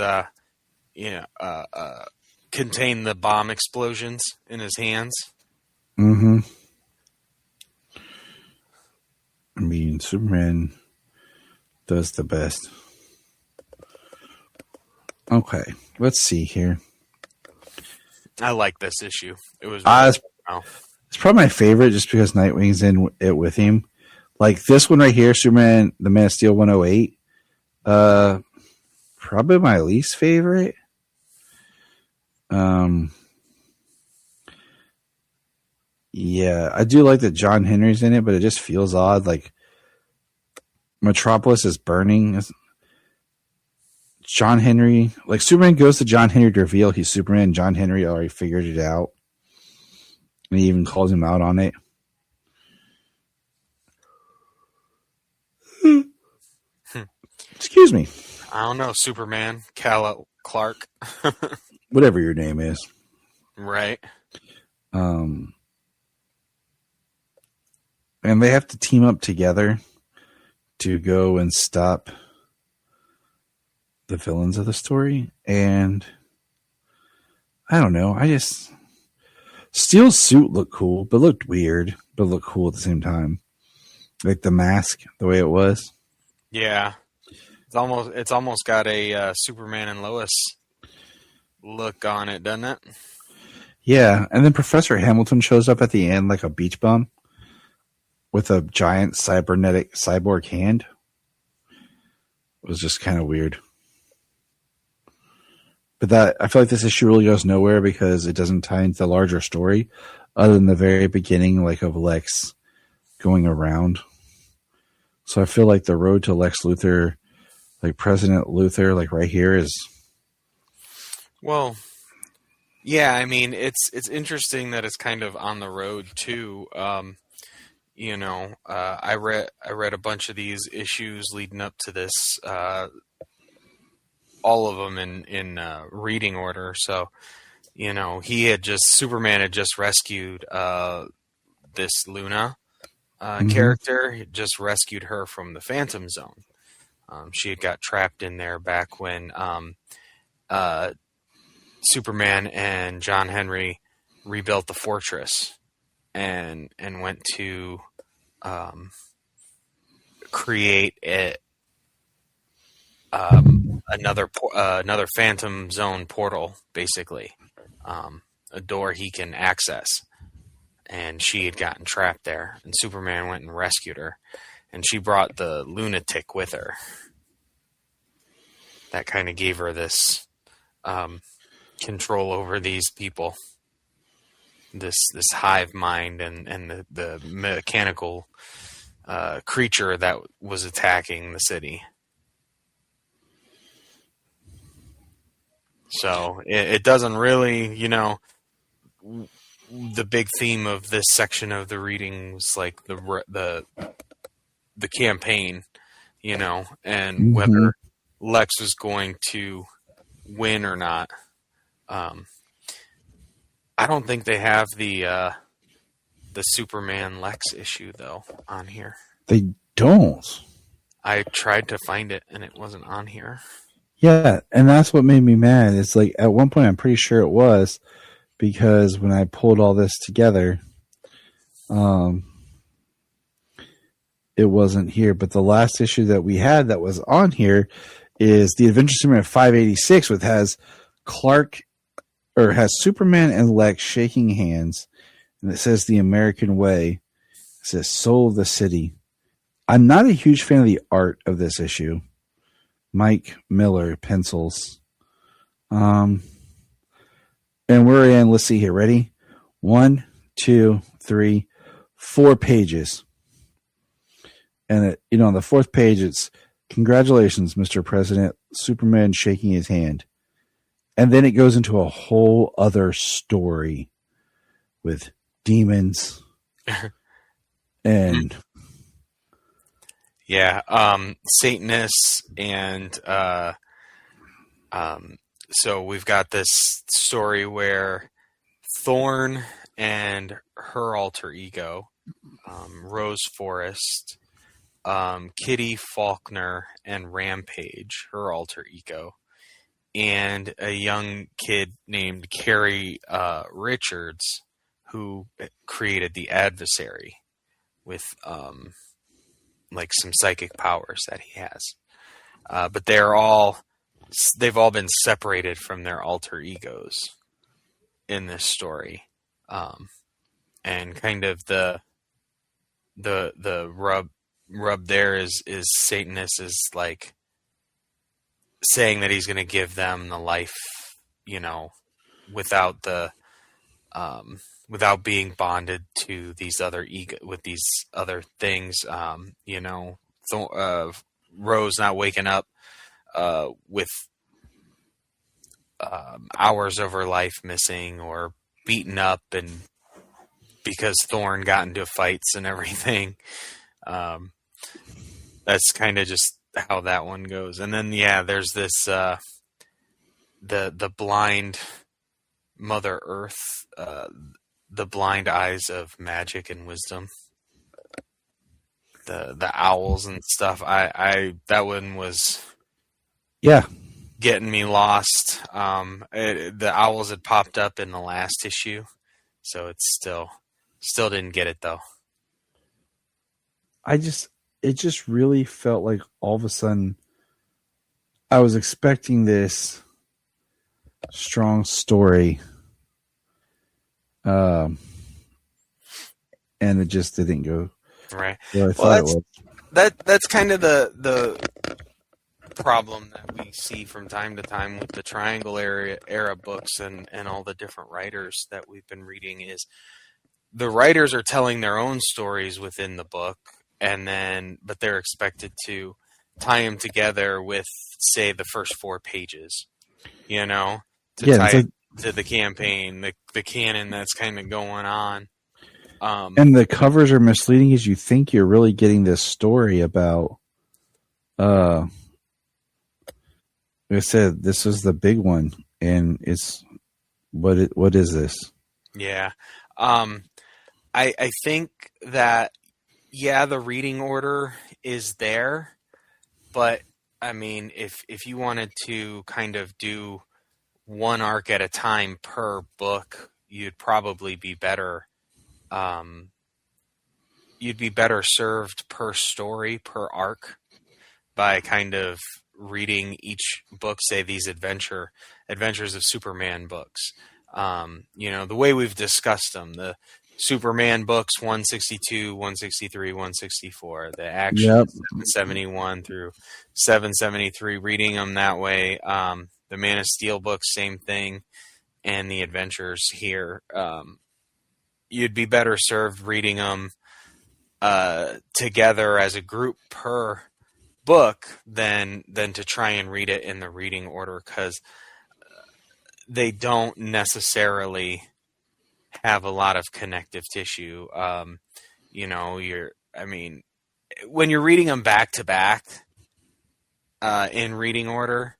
contain the bomb explosions in his hands. Mm-hmm. I mean, Superman does the best. Okay, let's see here. I like this issue. It was it's probably my favorite just because Nightwing's in it with him. Like this one right here, Superman, the Man of Steel 108. Probably my least favorite. Yeah, I do like that John Henry's in it, but it just feels odd. Like Metropolis is burning. John Henry, like Superman goes to John Henry to reveal he's Superman. John Henry already figured it out. And he even calls him out on it. Excuse me. I don't know, Superman, Clark. Whatever your name is. Right. And they have to team up together to go and stop the villains of the story. And I don't know. Steel's suit looked cool, but looked weird, but looked cool at the same time. Like the mask, the way it was. Yeah. It's almost got a Superman and Lois look on it, doesn't it? Yeah, and then Professor Hamilton shows up at the end like a beach bum with a giant cybernetic cyborg hand. It was just kind of weird. But I feel like this issue really goes nowhere because it doesn't tie into the larger story other than the very beginning, like of Lex going around. So I feel like the road to Lex Luthor, like President Luthor, like right here is. Well, yeah, I mean, it's interesting that it's kind of on the road too. I read a bunch of these issues leading up to this, all of them in reading order. So, Superman had just rescued this Luna character. He just rescued her from the Phantom Zone. She had got trapped in there back when Superman and John Henry rebuilt the fortress and went to create another Phantom Zone portal, basically, a door he can access. And she had gotten trapped there, and Superman went and rescued her, and she brought the lunatic with her. That kind of gave her this control over these people, this hive mind, and the mechanical creature that was attacking the city. So it doesn't really, the big theme of this section of the reading was like the campaign, and whether Lex was going to win or not. I don't think they have the Superman Lex issue though on here. They don't. I tried to find it and it wasn't on here. Yeah, and that's what made me mad. It's like at one point I'm pretty sure it was, because when I pulled all this together, it wasn't here. But the last issue that we had that was on here is the Adventure Superman 586, which has Superman and Lex shaking hands, and it says the American way. It says soul of the city. I'm not a huge fan of the art of this issue. Mike Miller pencils. And we're in, let's see here. Ready? 1, 2, 3, 4 pages. And on the fourth page, it's congratulations, Mr. President, Superman shaking his hand. And then it goes into a whole other story with demons and Satanists and so we've got this story where Thorn and her alter ego, Rose Forrest, Kitty Faulkner, and Rampage, her alter ego, and a young kid named Carrie Richards, who created the Adversary with like some psychic powers that he has. But they've all been separated from their alter egos in this story. And kind of the rub there is Satanist is like saying that he's going to give them the life, without the without being bonded to these other with these other things. Rose not waking up with hours of her life missing or beaten up, and because Thorn got into fights and everything. That's kind of just how that one goes. And then there's this the blind Mother Earth, the blind eyes of magic and wisdom. The owls and stuff. I that one was getting me lost. The owls had popped up in the last issue, so it's still didn't get it though. It just really felt like all of a sudden I was expecting this strong story, and it just didn't go right. where I thought it would. That's kind of the problem that we see from time to time with the Triangle era books and all the different writers that we've been reading is the writers are telling their own stories within the book, but they're expected to tie them together with, say, the first 4 pages, to tie it to the campaign, the canon that's kind of going on. And the covers are misleading as you think you're really getting this story about, like I said, this is the big one, and it's what is this? Yeah. I think that, the reading order is there, but I mean, if you wanted to kind of do one arc at a time per book, you'd probably be better. You'd be better served per story, per arc, by kind of reading each book, say these Adventures of Superman books. The way we've discussed them, the Superman books 162, 163, 164, the action 771 through 773, reading them that way. The Man of Steel books, same thing, and the Adventures here. You'd be better served reading them together as a group per book than to try and read it in the reading order, because they don't necessarily have a lot of connective tissue. When you're reading them back to back in reading order,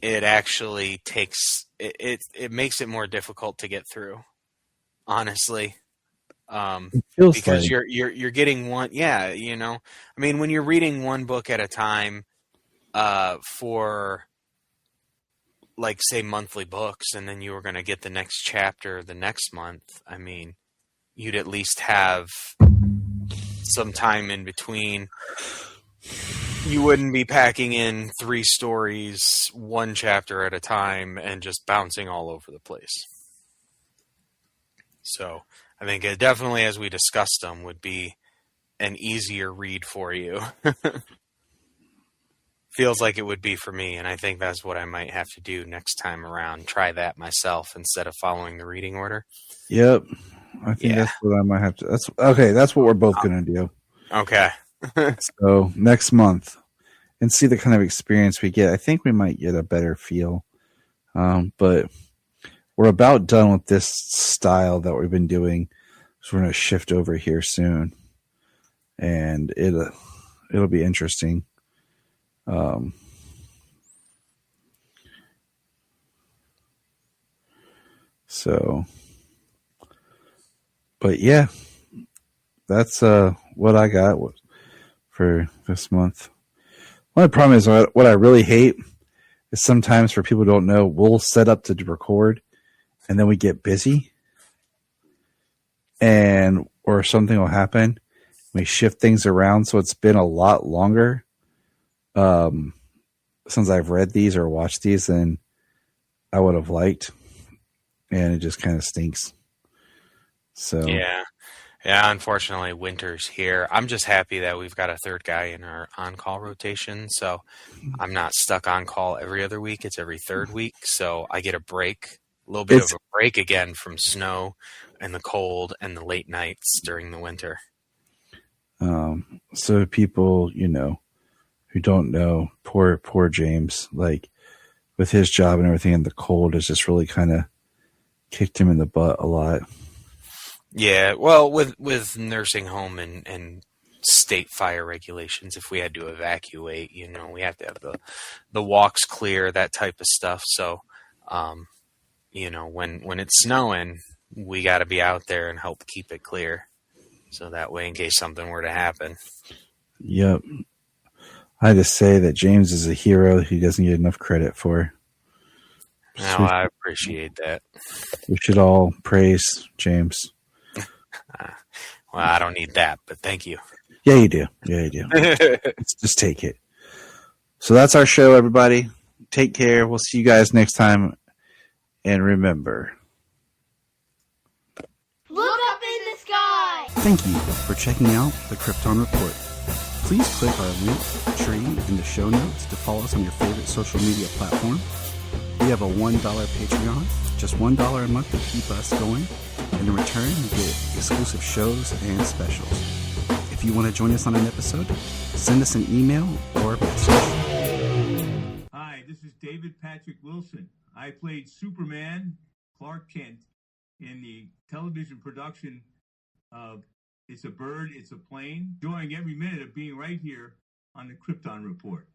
it actually takes it makes it more difficult to get through, honestly. It feels because like you're getting one. When you're reading one book at a time for, like, say, monthly books, and then you were going to get the next chapter the next month, you'd at least have some time in between. You wouldn't be packing in 3 stories, 1 chapter at a time, and just bouncing all over the place. So I think it definitely, as we discussed them, would be an easier read for you. Feels like it would be for me, and I think that's what I might have to do next time around. Try that myself instead of following the reading order. Yep. I think that's what I might have to. That's what we're both going to do. Okay. So next month, and see the kind of experience we get. I think we might get a better feel. But we're about done with this style that we've been doing. So we're going to shift over here soon, and it'll be interesting. But yeah, that's what I got for this month. One problem is what I really hate is sometimes, for people who don't know, we'll set up to record and then we get busy, or something will happen. We shift things around, so it's been a lot longer since I've read these or watched these than I would have liked, and it just kind of stinks. So yeah, unfortunately, winter's here. I'm just happy that we've got a third guy in our on-call rotation, so I'm not stuck on call every other week. It's every third week, so I get a little bit of a break again from snow and the cold and the late nights during the winter. So people, who don't know, poor James, like, with his job and everything, and the cold has just really kind of kicked him in the butt a lot. Yeah, well, with nursing home and state fire regulations. If we had to evacuate, we have to have the walks clear, that type of stuff. So, when it's snowing, we got to be out there and help keep it clear. So that way, in case something were to happen. Yep. I just say that James is a hero he doesn't get enough credit for. No, I appreciate that. We should all praise James. Well, I don't need that, but thank you. Yeah, you do. Just take it. So that's our show, everybody. Take care. We'll see you guys next time. And remember, look up in the sky! Thank you for checking out the Krypton Report. Please click our link tree in the show notes to follow us on your favorite social media platform. We have a $1 Patreon, just $1 a month to keep us going. And in return, you get exclusive shows and specials. If you want to join us on an episode, send us an email or a message. Hi, this is David Patrick Wilson. I played Superman, Clark Kent, in the television production of It's a Bird, It's a Plane, enjoying every minute of being right here on the Krypton Report.